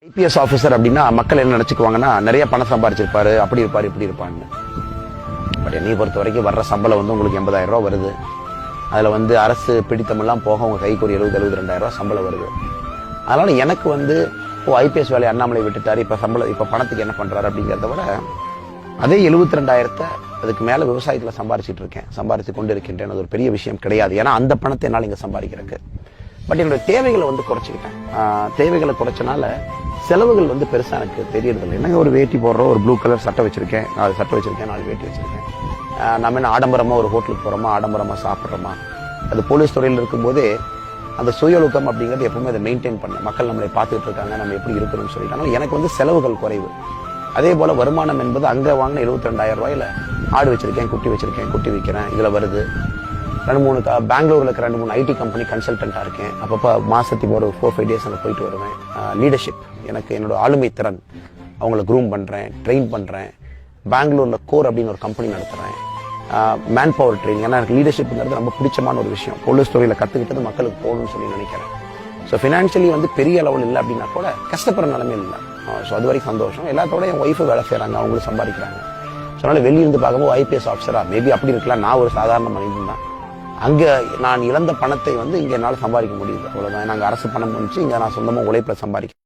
IPS officer அப்படின்னா மக்கள் என்ன நினைச்சுக்குவாங்கன்னா நிறைய பணம் சம்பாரிச்சிருப்பாரு, அப்படி இருப்பாரு, இப்படி இருப்பான்னு. பட் என்னையை பொறுத்த வரைக்கும் வர்ற சம்பளம் உங்களுக்கு 80,000 ரூபா வருது. அதுல அரசு பிடித்தமெல்லாம் போக உங்க கைக்கு ஒரு 70-72,000 ரூபா சம்பளம் வருது. அதனால எனக்கு ஐபிஎஸ் வேலையை அண்ணாமலை விட்டுட்டாரு, இப்ப பணத்துக்கு என்ன பண்றாரு அப்படிங்கிறத விட அதே 72,000 அதுக்கு மேல விவசாயத்துல சம்பாரிச்சு கொண்டு இருக்கின்றேன். அது ஒரு பெரிய விஷயம் கிடையாது. ஏன்னா அந்த பணத்தை என்னால இங்க சம்பாதிக்கிறேன். பட் என்னோட தேவைகளை குறைச்சிக்கிட்டேன். தேவைகளை குறைச்சனால செலவுகள் பெருசா எனக்கு தெரியறதில்லை. என்னங்க ஒரு வேட்டி போடுறோம், ஒரு ப்ளூ கலர் சட்டை வச்சிருக்கேன், 4 சட்டை வச்சிருக்கேன், 4 வேட்டி வச்சிருக்கேன். நம்ம என்ன ஆடம்பரமா ஒரு ஹோட்டலுக்கு போறோமா, ஆடம்பரமா சாப்பிட்றோமா? அது போலீஸ் துறையில் இருக்கும்போதே அந்த சுயொழுக்கம் அப்படிங்கிறது எப்பவுமே அதை மெயின்டைன் பண்ண, மக்கள் நம்மளை பார்த்துட்டு இருக்காங்க, நம்ம எப்படி இருக்கணும்னு சொல்லிட்டாங்க. எனக்கு செலவுகள் குறைவு. அதே போல வருமானம் என்பது அங்க வாங்கின 72,000 ரூபாயில ஆடு வச்சிருக்கேன், குட்டி வச்சிருக்கேன், குட்டி விற்கிறேன், இதுல வருது. 2-3 பெங்களூர்ல இருக்க 2-3 ஐடி கம்பெனி கன்சல்டன்டா இருக்கேன். அப்பப்ப மாசத்துக்கு ஒரு 4-5 டேஸ் அங்க போயிட்டு வருவேன். லீடர்ஷிப், எனக்கு என்னோட ஆளுமை திறன், அவங்கள க்ரூம் பண்றேன், ட்ரெயின் பண்றேன். பெங்களூர்ல கோர் அப்படின்னு ஒரு கம்பெனி நடத்துறேன். Man power training. ஏன்னா எனக்கு லீடர்ஷிப்ங்கிறது ரொம்ப பிடிச்சமான ஒரு விஷயம். போலீஸ் துறையில கத்துக்கிட்டது மக்களுக்கு போகணும்னு சொல்லி நினைக்கிறேன். ஸோ ஃபினான்ஷியலி பெரிய அளவில் இல்லை அப்படின்னா கூட கஷ்டப்படுற நிலைமையில் இல்லை. ஸோ அது வரைக்கும் சந்தோஷம். எல்லாத்தோட என் ஒய்ஃபு வேலை செய்யறாங்க, அவங்களும் சம்பாதிக்கிறாங்க. ஸோ அதனால வெளியிருந்து பார்க்கும்போது ஐபிஎஸ் ஆஃபீஸரா மேபி அப்படி இருக்கலாம். நான் ஒரு சாதாரண மனிதன் தான். அங்க நான் இழந்த பணத்தை இங்க என்னால் சம்பாதிக்க முடியுது. அவ்வளவுதான். நாங்க அரசு பணம் பண்ணிச்சு, இங்க நான் சொந்தமா உழைப்புல சம்பாதிக்கிறேன்.